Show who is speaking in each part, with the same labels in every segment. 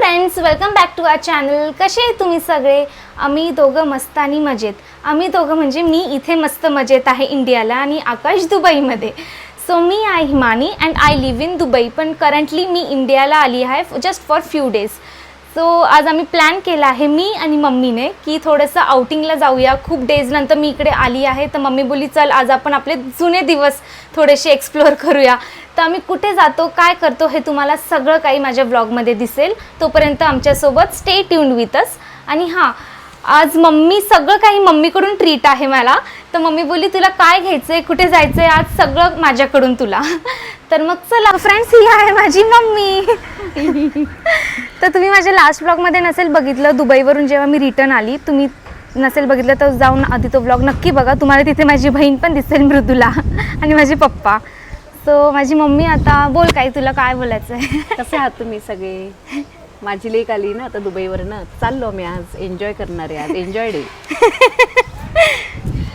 Speaker 1: Friends, welcome back to our channel. कसे आहे तुम्ही सगळे? आम्ही दोघं मस्त आणि मजेत. आम्ही दोघं म्हणजे मी इथे मस्त मजेत आहे इंडियाला आणि आकाश दुबईमध्ये. सो मी आहे Himani and I live in Dubai, पण करंटली मी इंडियाला आली आहे just for few days. So आज आम्ही प्लॅन केला आहे मी आणि मम्मीने की थोडंसं आउटिंगला जाऊया. खूप डेज नंतर मी इकडे आली आहे, तर मम्मी बोलली चल आज आपण आपले जुने दिवस थोडेसे एक्सप्लोअर करूया. तर आम्ही कुठे जातो, काय करतो हे तुम्हाला सगळं काही माझ्या व्लॉगमध्ये दिसेल. तोपर्यंत आमच्यासोबत स्टे ट्यून्ड विथ अस. आणि हां, आज मम्मी सगळं काही मम्मीकडून ट्रीट आहे मला. तर मम्मी बोलली तुला काय घ्यायचं आहे, कुठे जायचं आहे, आज सगळं माझ्याकडून तुला. तर मग चला फ्रेंड्स, ही आहे माझी मम्मी. तर तुम्ही माझ्या लास्ट व्लॉगमध्ये नसेल बघितलं, दुबईवरून जेव्हा मी रिटर्न आली, तुम्ही नसेल बघितलं तर जाऊन आधी तो व्लॉग नक्की बघा. तुम्हाला तिथे माझी बहीण पण दिसेल मृदुला आणि माझे पप्पा. सो माझी मम्मी, आता बोल काय तुला काय बोलायचं आहे.
Speaker 2: कसे आहात तुम्ही सगळे? माझी लेक आली ना आता दुबईवरनं, चाललो मी आज एन्जॉय करणार आहे. आज एन्जॉय डे.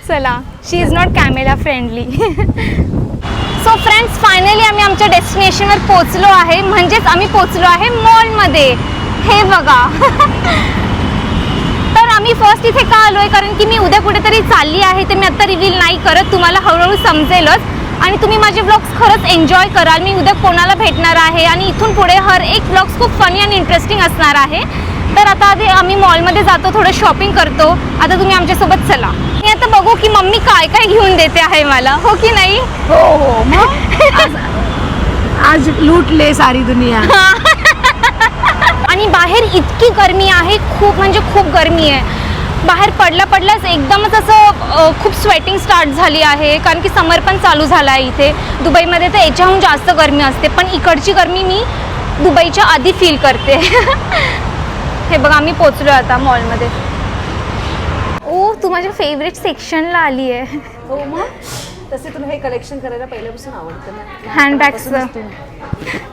Speaker 1: चला, she is not camera friendly. So friends, finally आम्ही आमच्या डेस्टिनेशनवर पोचलो आहे. म्हणजेच आम्ही पोचलो आहे मॉलमध्ये. हे बघा. तर आम्ही फर्स्ट इथे का आलो आहे, कारण की मी उद्या कुठेतरी चालली आहे. ते मी आत्ता रिव्हील नाही करत, तुम्हाला हळूहळू समजेलच. आणि तुम्ही माझे व्लॉग्स खरंच एन्जॉय कराल. मी उद्या कोणाला भेटणार आहे आणि इथून पुढे हर एक व्लॉग्स खूप फनी आणि इंटरेस्टिंग असणार आहे. तर आता आधी आम्ही मॉलमध्ये जातो, थोडं शॉपिंग करतो. आता तुम्ही आमच्यासोबत चला. मी आता बघू की मम्मी काय काय घेऊन देते आहे मला, हो की नाही?
Speaker 2: हो हो, मग आज लूटले सारी दुनिया.
Speaker 1: आणि बाहेर इतकी गरमी आहे, खूप म्हणजे खूप गरमी आहे. बाहेर पडल्याच एकदमच असं खूप स्वेटिंग स्टार्ट झाली आहे, कारण की समर पण चालू झाला आहे इथे. दुबईमध्ये तर याच्याहून जास्त गरमी असते, पण इकडची गरमी मी दुबईच्या आधी फील करते. हे बघा, आम्ही पोचलो आता मॉलमध्ये. ओ, तू माझ्या फेवरेट सेक्शनला आली आहे.
Speaker 2: हो मग तसे तुला हे कलेक्शन करायला पहिल्यापासून आवडतं ना?
Speaker 1: हँडबॅग्सचं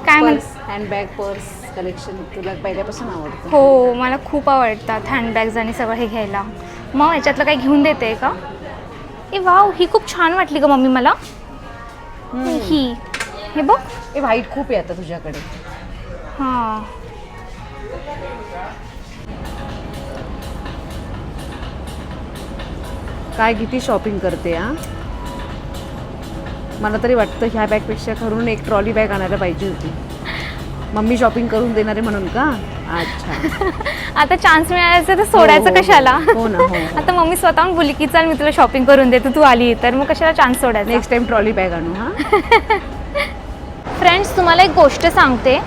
Speaker 1: काय म्हण
Speaker 2: हँडबॅग, पर्स कलेक्शन तुला पहिल्यापासून आवडतं?
Speaker 1: हो, मला खूप आवडतात हँडबॅग्स आणि सगळं हे घ्यायला. मग याच्यातलं काही घेऊन देते का? ए वाव, ही खूप छान वाटली ग मम्मी मला. ही हे बघ,
Speaker 2: हे व्हाईट खूप आहे आता तुझ्याकडे.
Speaker 1: हां,
Speaker 2: काय किती शॉपिंग करते हा? मला तरी वाटतं ह्या बॅगपेक्षा करून एक ट्रॉली बॅग आणायला पाहिजे होती. मम्मी शॉपिंग करून देणार आहे म्हणून का? अच्छा.
Speaker 1: आता चान्स मिळायचं तर सोडायचं
Speaker 2: हो,
Speaker 1: कशाला?
Speaker 2: हो ना, हो.
Speaker 1: आता मम्मी स्वतःहून बोलली की चल मी तुला शॉपिंग करून देतो, तू आली तर मग कशाला चान्स सोडायचा?
Speaker 2: नेक्स्ट टाइम ट्रॉली बॅग आणू. हा
Speaker 1: फ्रेंड्स, तुम्हाला एक गोष्ट सांगते,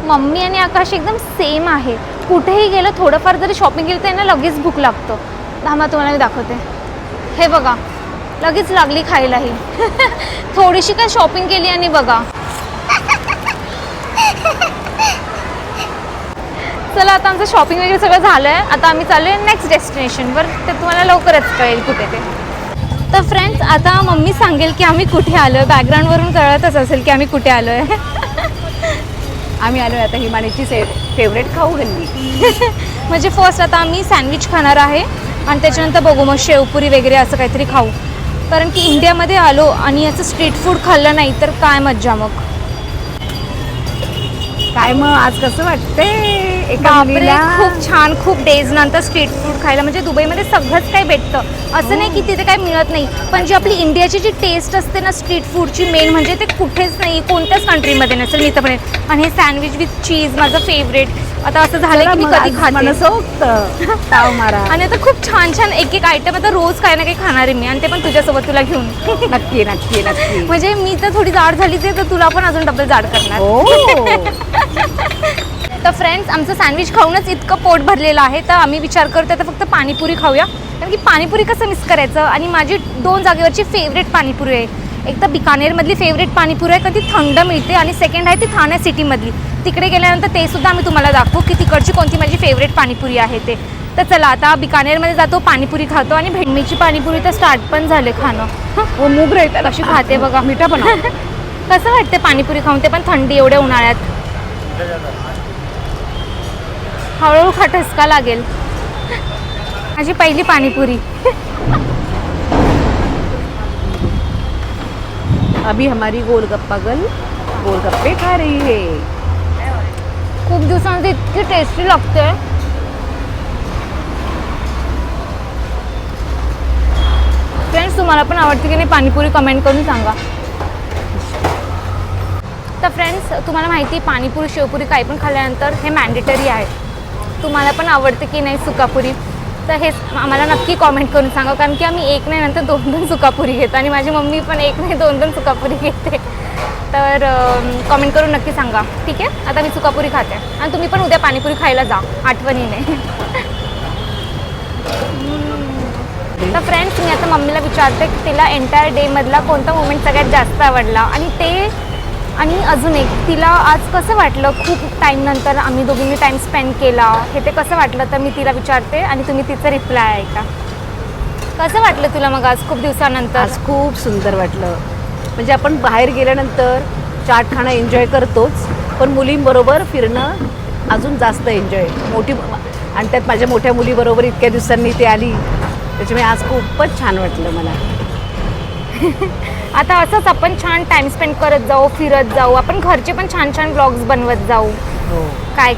Speaker 1: मम्मी आणि आकाश एकदम सेम आहे. कुठेही गेलं, थोडंफार जरी शॉपिंग केलं तर त्यांना लगेच भूक लागतो. थांबा, तुम्हाला मी दाखवते. हे बघा, लगेच लागली खायला ही. थोडीशी काय शॉपिंग केली आणि बघा. चला, आता आमचं शॉपिंग वगैरे सगळं झालं आहे. आता आम्ही चाललो आहे नेक्स्ट डेस्टिनेशनवर. ते तुम्हाला लवकरच कळेल कुठे ते. तर फ्रेंड्स, आता मम्मी सांगेल की आम्ही कुठे आलो आहे. बॅकग्राऊंडवरून कळतच असेल की आम्ही कुठे आलो आहे.
Speaker 2: आम्ही आलो आता हिमानीची फेवरेट खाऊ गल्ली.
Speaker 1: म्हणजे फर्स्ट आता आम्ही सँडविच खाणार आहे आणि त्याच्यानंतर बघू मग शेवपुरी वगैरे असं काहीतरी खाऊ. कारण की इंडियामध्ये आलो आणि असं स्ट्रीट फूड खाल्लं नाही तर काय मज्जा मग.
Speaker 2: काय मग आज कसं वाटतंय?
Speaker 1: बापरे, खूप छान. खूप डेज नंतर स्ट्रीट फूड खायला. म्हणजे दुबईमध्ये सगळंच काही भेटतं, असं नाही की तिथे काही मिळत नाही. पण जी आपली इंडियाची जी टेस्ट असते ना स्ट्रीट फूडची, मेन म्हणजे ते कुठेच नाही, कोणत्याच कंट्रीमध्ये नसेल. मी तर पण. आणि हे सँडविच विथ चीज माझं फेवरेट. आता असं झालं की मी कधी खाते.
Speaker 2: ताव मारा.
Speaker 1: आणि आता खूप छान छान एक एक आयटम आता रोज काही ना काही खाणार आहे मी, आणि ते पण तुझ्यासोबत तुला घेऊन.
Speaker 2: नक्की नक्की नक्की.
Speaker 1: म्हणजे मी तर थोडी जाड झालीच आहे, तर तुला पण अजून डबल जाड करणार. तर फ्रेंड्स, आमचं सँडविच खाऊनच इतकं पोट भरलेलं आहे, तर आम्ही विचार करतो आता फक्त पाणीपुरी खाऊया. कारण की पाणीपुरी कसं मिस करायचं. आणि माझी 2 जागेवरची फेवरेट पाणीपुरी आहे. एक तर बिकानेरमधली फेवरेट पाणीपुरी आहे, का ती थंड मिळते, आणि सेकंड आहे ती ठाणे सिटीमधली. तिकडे गेल्यानंतर ते सुद्धा आम्ही तुम्हाला दाखवू की तिकडची कोणती माझी फेवरेट पाणीपुरी आहे ते. तर चला, आता बिकानेरमध्ये जातो, पाणीपुरी खातो. आणि भेंडमीची पाणीपुरी तर स्टार्ट पण झाले खाणं.
Speaker 2: हो, मूग राहत
Speaker 1: कशी खाते बघा.
Speaker 2: मिठा पण.
Speaker 1: कसं वाटते पाणीपुरी खाऊन, ते पण थंडी एवढ्या उन्हाळ्यात. हळूहळू खा, ठसका लागेल. माझी पहिली पाणीपुरी.
Speaker 2: अभी हमारी गोलगप्पा गर्ल गोलगप्पे खा रही है.
Speaker 1: खूप दिवसांची इतकी टेस्टी लागते. फ्रेंड्स, तुम्हाला पण आवडते की नाही पाणीपुरी कमेंट करून सांगा. तर फ्रेंड्स, तुम्हाला माहिती आहे पाणीपुरी शेवपुरी काही पण खाल्ल्यानंतर हे मॅन्डेटरी आहे. तुम्हाला पण आवडते की नाही सुकापुरी, तर हे आम्हाला नक्की कॉमेंट करून सांगा. कारण की आम्ही एक नाही नंतर 2-2 सुकापुरी घेतो आणि माझी मम्मी पण एक नाही 2-2 सुकापुरी घेते. तर कॉमेंट करून नक्की सांगा. ठीक आहे, आता मी सुकापुरी खाते आणि तुम्ही पण उद्या पाणीपुरी खायला जा आठवणीने. तर फ्रेंड्स, मी आता मम्मीला विचारते की तिला एंटायर डेमधला कोणता मोमेंट सगळ्यात जास्त आवडला आणि अजून एक तिला आज कसं वाटलं. खूप टाईमनंतर आम्ही दोघींनी टाईम स्पेंड केला, हे ते कसं वाटलं तर मी तिला विचारते आणि तुम्ही तिचं रिप्लाय ऐका. कसं वाटलं तुला मग आज खूप दिवसानंतर?
Speaker 2: आज खूप सुंदर वाटलं. म्हणजे आपण बाहेर गेल्यानंतर चाट खाणं एन्जॉय करतोच, पण मुलींबरोबर फिरणं अजून जास्त एन्जॉय. आणि त्यात माझ्या मोठ्या मुलीबरोबर इतक्या दिवसांनी ती आली, त्याच्यामुळे आज खूपच छान वाटलं मला.
Speaker 1: आता असंच आपण छान टाईम स्पेंड करत जाऊ, फिरत जाऊ, आपण घरचे पण छान छान ब्लॉग्स बनवत जाऊ.
Speaker 2: हो.
Speaker 1: काय.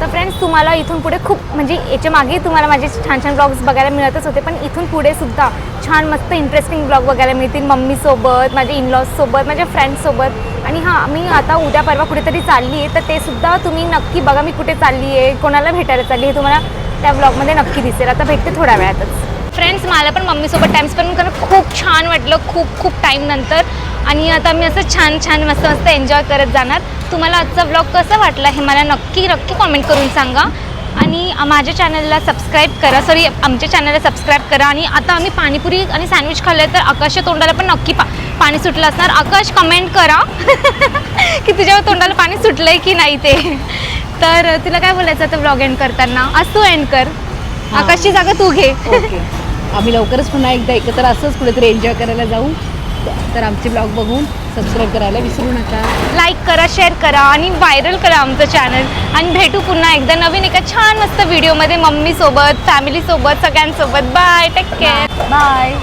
Speaker 1: तर फ्रेंड्स, तुम्हाला इथून पुढे खूप म्हणजे याच्या मागेही तुम्हाला माझे छान छान ब्लॉग्स बघायला मिळतच होते, पण इथून पुढे सुद्धा छान मस्त इंटरेस्टिंग ब्लॉग बघायला मिळतील मम्मीसोबत, माझ्या इनलॉजसोबत, माझ्या फ्रेंड्ससोबत. आणि हां, मी आता उद्या परवा कुठेतरी चालली आहे, तर ते सुद्धा तुम्ही नक्की बघा. मी कुठे चालली आहे, कोणाला भेटायला चालली आहे, तुम्हाला त्या ब्लॉगमध्ये नक्की दिसेल. आता भेटते थोड्या वेळातच. फ्रेंड्स, मला पण मम्मीसोबत टाईम स्पेंड करणं खूप छान वाटलं, खूप टाईमनंतर. आणि आता मी असं छान मस्त एन्जॉय करत जाणार. तुम्हाला आजचा ब्लॉग कसा वाटला हे मला नक्की कॉमेंट करून सांगा. आणि माझ्या चॅनलला सबस्क्राईब करा, आमच्या चॅनलला सबस्क्राईब करा. आणि आता आम्ही पाणीपुरी आणि सँडविच खाल्लं तर आकाशच्या तोंडाला पण नक्की पाणी सुटलं असणार. आकाश, कमेंट करा की तुझ्या तोंडाला पाणी सुटलं आहे की नाही ते. तर तुला काय बोलायचं आता ब्लॉग एंड करताना? आज तू एंड कर, आकाशची जागा तू घे.
Speaker 2: ओके, आम्ही लवकरच पुन्हा एकदा एकत्र असंच कुठेतरी एन्जॉय करायला जाऊ. तर आमचे ब्लॉग बघून सबस्क्राईब करायला विसरू नका.
Speaker 1: लाईक करा, शेअर करा आणि व्हायरल करा आमचं चॅनल. आणि भेटू पुन्हा एकदा नवीन एका छान मस्त व्हिडिओमध्ये मम्मीसोबत, फॅमिलीसोबत, सगळ्यांसोबत. Bye, take care.
Speaker 2: बाय.